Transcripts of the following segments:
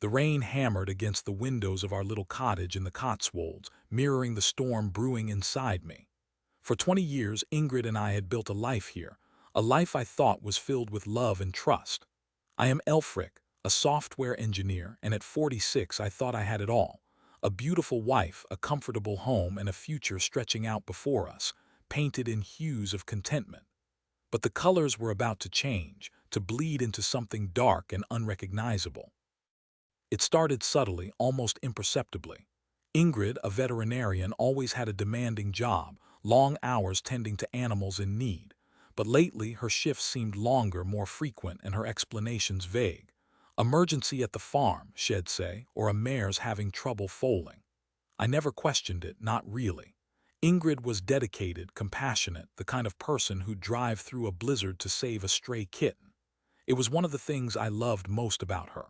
The rain hammered against the windows of our little cottage in the Cotswolds, mirroring the storm brewing inside me. For 20 years, Ingrid and I had built a life here, a life I thought was filled with love and trust. I am Elfric, a software engineer, and at 46 I thought I had it all. A beautiful wife, a comfortable home, and a future stretching out before us, painted in hues of contentment. But the colors were about to change, to bleed into something dark and unrecognizable. It started subtly, almost imperceptibly. Ingrid, a veterinarian, always had a demanding job, long hours tending to animals in need. But lately her shifts seemed longer, more frequent, and her explanations vague. Emergency at the farm, she'd say, or a mare's having trouble foaling. I never questioned it, not really. Ingrid was dedicated, compassionate, the kind of person who'd drive through a blizzard to save a stray kitten. It was one of the things I loved most about her.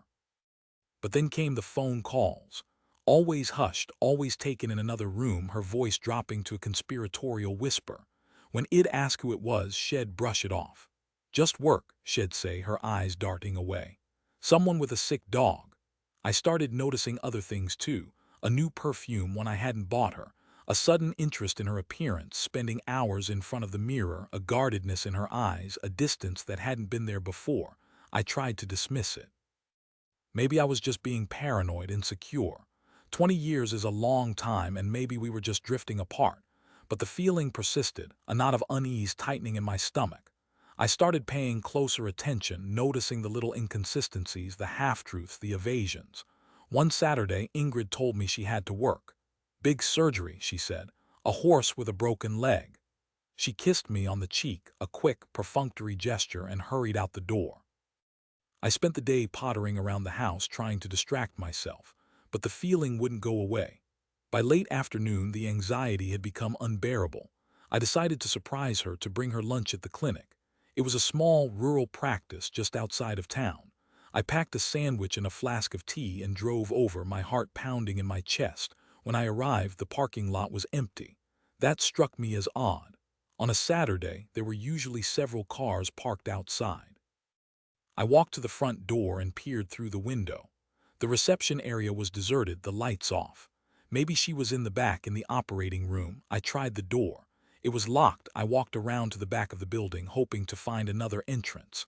But then came the phone calls. Always hushed, always taken in another room, her voice dropping to a conspiratorial whisper. When I'd ask who it was, she'd brush it off. Just work, she'd say, her eyes darting away. Someone with a sick dog. I started noticing other things too. A new perfume one I hadn't bought her. A sudden interest in her appearance, spending hours in front of the mirror, a guardedness in her eyes, a distance that hadn't been there before. I tried to dismiss it. Maybe I was just being paranoid, insecure. 20 years is a long time, and maybe we were just drifting apart. But the feeling persisted, a knot of unease tightening in my stomach. I started paying closer attention, noticing the little inconsistencies, the half-truths, the evasions. One Saturday, Ingrid told me she had to work. Big surgery, she said. A horse with a broken leg. She kissed me on the cheek, a quick, perfunctory gesture, and hurried out the door. I spent the day pottering around the house trying to distract myself, but the feeling wouldn't go away. By late afternoon, the anxiety had become unbearable. I decided to surprise her, to bring her lunch at the clinic. It was a small, rural practice just outside of town. I packed a sandwich and a flask of tea and drove over, my heart pounding in my chest. When I arrived, the parking lot was empty. That struck me as odd. On a Saturday, there were usually several cars parked outside. I walked to the front door and peered through the window. The reception area was deserted, the lights off. Maybe she was in the back in the operating room. I tried the door. It was locked. I walked around to the back of the building, hoping to find another entrance.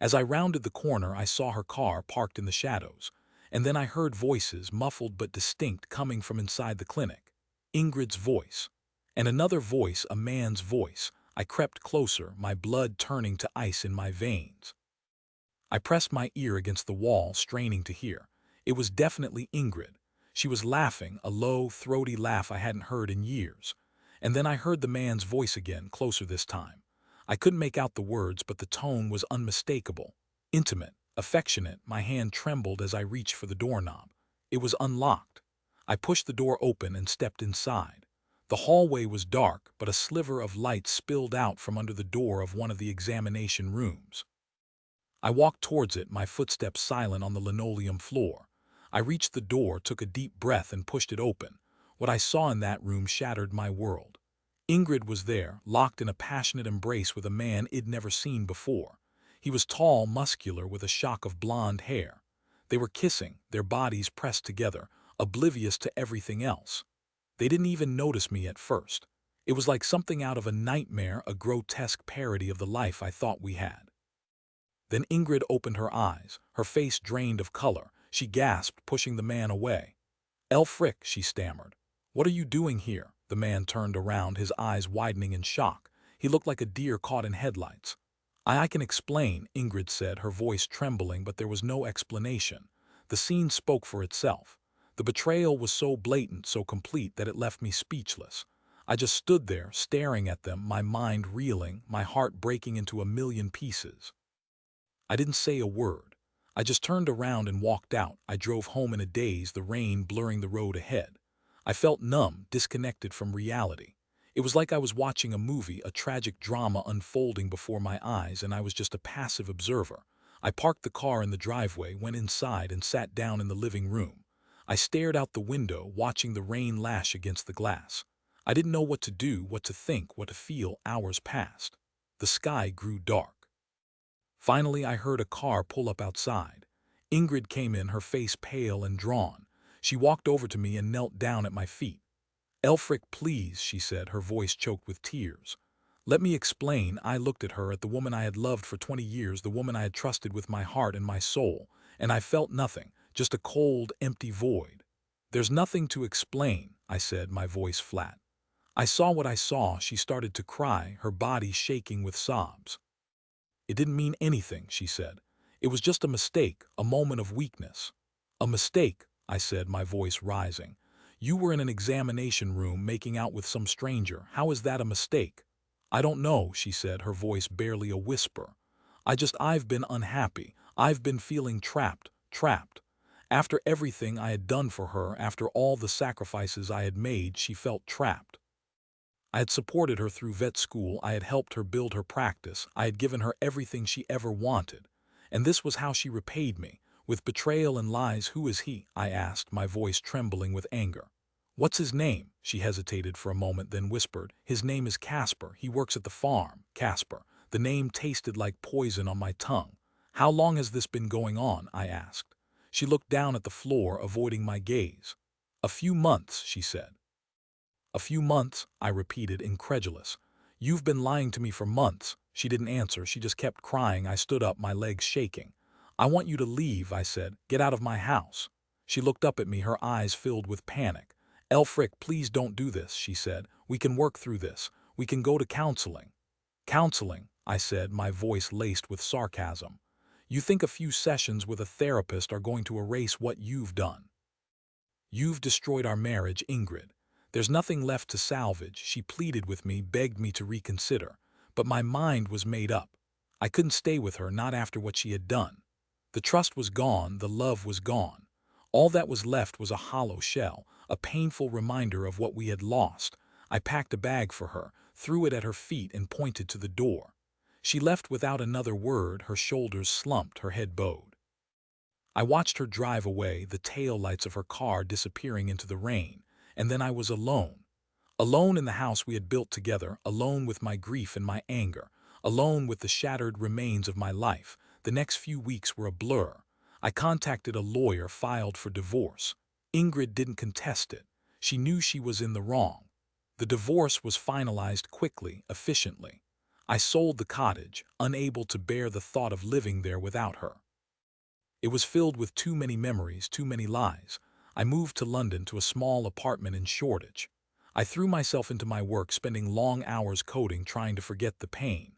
As I rounded the corner, I saw her car parked in the shadows. And then I heard voices, muffled but distinct, coming from inside the clinic. Ingrid's voice. And another voice, a man's voice. I crept closer, my blood turning to ice in my veins. I pressed my ear against the wall, straining to hear. It was definitely Ingrid. She was laughing, a low, throaty laugh I hadn't heard in years. And then I heard the man's voice again, closer this time. I couldn't make out the words, but the tone was unmistakable. Intimate, affectionate. My hand trembled as I reached for the doorknob. It was unlocked. I pushed the door open and stepped inside. The hallway was dark, but a sliver of light spilled out from under the door of one of the examination rooms. I walked towards it, my footsteps silent on the linoleum floor. I reached the door, took a deep breath, and pushed it open. What I saw in that room shattered my world. Ingrid was there, locked in a passionate embrace with a man I'd never seen before. He was tall, muscular, with a shock of blonde hair. They were kissing, their bodies pressed together, oblivious to everything else. They didn't even notice me at first. It was like something out of a nightmare, a grotesque parody of the life I thought we had. Then Ingrid opened her eyes, her face drained of color. She gasped, pushing the man away. "Elfric," she stammered. "What are you doing here?" The man turned around, his eyes widening in shock. He looked like a deer caught in headlights. I can explain," Ingrid said, her voice trembling, but there was no explanation. The scene spoke for itself. The betrayal was so blatant, so complete, that it left me speechless. I just stood there, staring at them, my mind reeling, my heart breaking into a million pieces. I didn't say a word. I just turned around and walked out. I drove home in a daze, the rain blurring the road ahead. I felt numb, disconnected from reality. It was like I was watching a movie, a tragic drama unfolding before my eyes, and I was just a passive observer. I parked the car in the driveway, went inside, and sat down in the living room. I stared out the window, watching the rain lash against the glass. I didn't know what to do, what to think, what to feel. Hours passed. The sky grew dark. Finally, I heard a car pull up outside. Ingrid came in, her face pale and drawn. She walked over to me and knelt down at my feet. "Elfric, please," she said, her voice choked with tears. "Let me explain." I looked at her, at the woman I had loved for 20 years, the woman I had trusted with my heart and my soul, and I felt nothing, just a cold, empty void. "There's nothing to explain," I said, my voice flat. "I saw what I saw." She started to cry, her body shaking with sobs. "It didn't mean anything," she said. "It was just a mistake, a moment of weakness." "A mistake," I said, my voice rising. "You were in an examination room making out with some stranger. How is that a mistake?" "I don't know," she said, her voice barely a whisper. I've been unhappy. I've been feeling trapped. After everything I had done for her, after all the sacrifices I had made, she felt trapped. I had supported her through vet school, I had helped her build her practice, I had given her everything she ever wanted. And this was how she repaid me, with betrayal and lies. "Who is he?" I asked, my voice trembling with anger. "What's his name?" She hesitated for a moment, then whispered, "His name is Casper. He works at the farm." Casper. The name tasted like poison on my tongue. "How long has this been going on?" I asked. She looked down at the floor, avoiding my gaze. "A few months," she said. "A few months," I repeated, incredulous. "You've been lying to me for months." She didn't answer, she just kept crying. I stood up, my legs shaking. "I want you to leave," I said. "Get out of my house." She looked up at me, her eyes filled with panic. "Elfric, please don't do this," she said. "We can work through this. We can go to counseling." "Counseling," I said, my voice laced with sarcasm. "You think a few sessions with a therapist are going to erase what you've done? You've destroyed our marriage, Ingrid. There's nothing left to salvage." She pleaded with me, begged me to reconsider. But my mind was made up. I couldn't stay with her, not after what she had done. The trust was gone, the love was gone. All that was left was a hollow shell, a painful reminder of what we had lost. I packed a bag for her, threw it at her feet, and pointed to the door. She left without another word, her shoulders slumped, her head bowed. I watched her drive away, the taillights of her car disappearing into the rain, and then I was alone. Alone in the house we had built together, alone with my grief and my anger, alone with the shattered remains of my life. The next few weeks were a blur. I contacted a lawyer, filed for divorce. Ingrid didn't contest it. She knew she was in the wrong. The divorce was finalized quickly, efficiently. I sold the cottage, unable to bear the thought of living there without her. It was filled with too many memories, too many lies. I moved to London, to a small apartment in Shoreditch. I threw myself into my work, spending long hours coding, trying to forget the pain.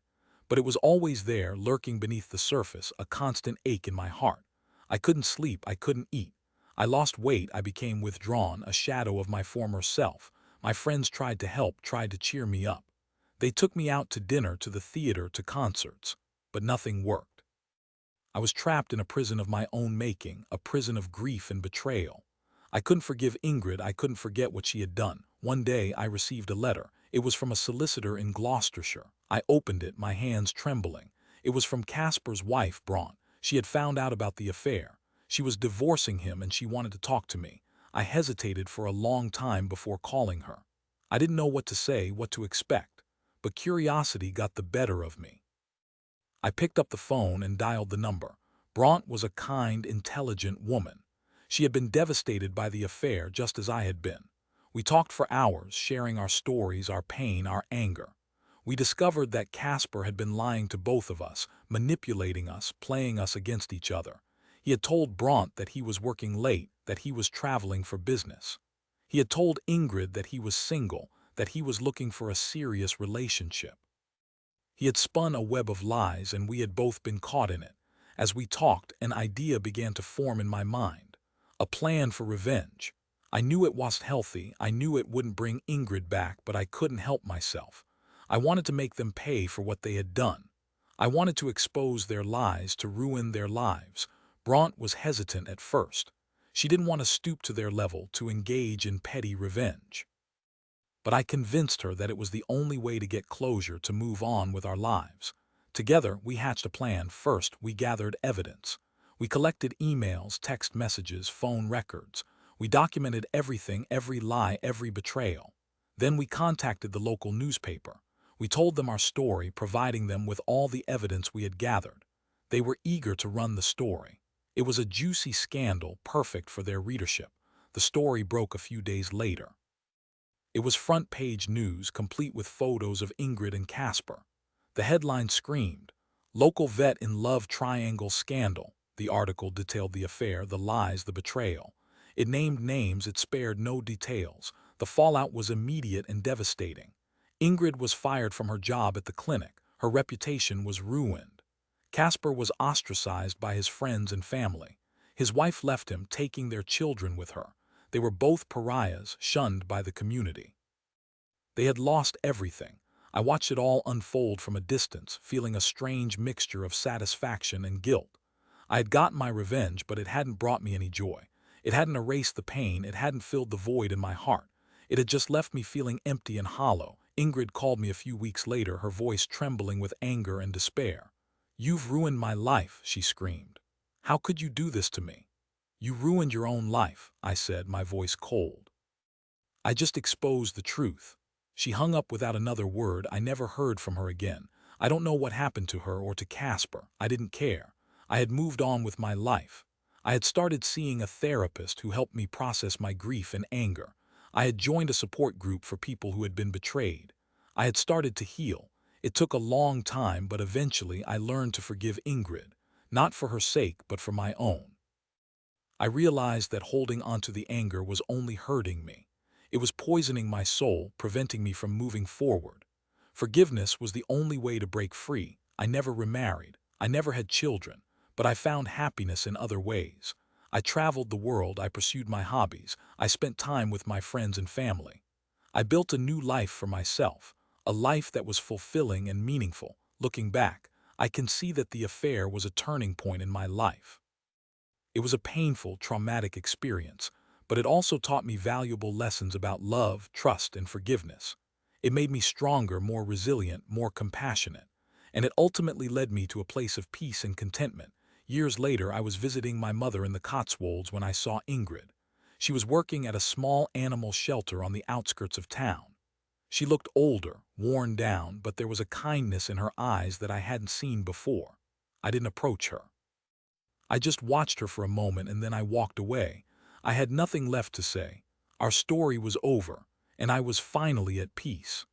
But it was always there, lurking beneath the surface, a constant ache in my heart. I couldn't sleep, I couldn't eat. I lost weight, I became withdrawn, a shadow of my former self. My friends tried to help, tried to cheer me up. They took me out to dinner, to the theater, to concerts. But nothing worked. I was trapped in a prison of my own making, a prison of grief and betrayal. I couldn't forgive Ingrid, I couldn't forget what she had done. One day I received a letter. It was from a solicitor in Gloucestershire. I opened it, my hands trembling. It was from Casper's wife, Bronte. She had found out about the affair. She was divorcing him and she wanted to talk to me. I hesitated for a long time before calling her. I didn't know what to say, what to expect. But curiosity got the better of me. I picked up the phone and dialed the number. Bronte was a kind, intelligent woman. She had been devastated by the affair just as I had been. We talked for hours, sharing our stories, our pain, our anger. We discovered that Casper had been lying to both of us, manipulating us, playing us against each other. He had told Bronte that he was working late, that he was traveling for business. He had told Ingrid that he was single, that he was looking for a serious relationship. He had spun a web of lies, and we had both been caught in it. As we talked, an idea began to form in my mind. A plan for revenge. I knew it wasn't healthy, I knew it wouldn't bring Ingrid back, but I couldn't help myself. I wanted to make them pay for what they had done. I wanted to expose their lies, to ruin their lives. Bronte was hesitant at first. She didn't want to stoop to their level, to engage in petty revenge. But I convinced her that it was the only way to get closure, to move on with our lives. Together, we hatched a plan. First, we gathered evidence. We collected emails, text messages, phone records. We documented everything, every lie, every betrayal. Then we contacted the local newspaper. We told them our story, providing them with all the evidence we had gathered. They were eager to run the story. It was a juicy scandal perfect for their readership. The story broke a few days later. It was front-page news, complete with photos of Ingrid and Casper. The headline screamed, "Local vet in love triangle scandal." The article detailed the affair, the lies, the betrayal. It named names, it spared no details. The fallout was immediate and devastating. Ingrid was fired from her job at the clinic. Her reputation was ruined. Casper was ostracized by his friends and family. His wife left him, taking their children with her. They were both pariahs, shunned by the community. They had lost everything. I watched it all unfold from a distance, feeling a strange mixture of satisfaction and guilt. I had gotten my revenge, but it hadn't brought me any joy. It hadn't erased the pain, it hadn't filled the void in my heart. It had just left me feeling empty and hollow. Ingrid called me a few weeks later, her voice trembling with anger and despair. "You've ruined my life," she screamed. "How could you do this to me?" "You ruined your own life," I said, my voice cold. "I just exposed the truth." She hung up without another word. I never heard from her again. I don't know what happened to her or to Casper. I didn't care. I had moved on with my life. I had started seeing a therapist who helped me process my grief and anger. I had joined a support group for people who had been betrayed. I had started to heal. It took a long time, but eventually I learned to forgive Ingrid, not for her sake, but for my own. I realized that holding onto the anger was only hurting me. It was poisoning my soul, preventing me from moving forward. Forgiveness was the only way to break free. I never remarried. I never had children, but I found happiness in other ways. I traveled the world, I pursued my hobbies, I spent time with my friends and family. I built a new life for myself, a life that was fulfilling and meaningful. Looking back, I can see that the affair was a turning point in my life. It was a painful, traumatic experience, but it also taught me valuable lessons about love, trust, and forgiveness. It made me stronger, more resilient, more compassionate, and it ultimately led me to a place of peace and contentment. Years later, I was visiting my mother in the Cotswolds when I saw Ingrid. She was working at a small animal shelter on the outskirts of town. She looked older, worn down, but there was a kindness in her eyes that I hadn't seen before. I didn't approach her. I just watched her for a moment and then I walked away. I had nothing left to say. Our story was over, and I was finally at peace.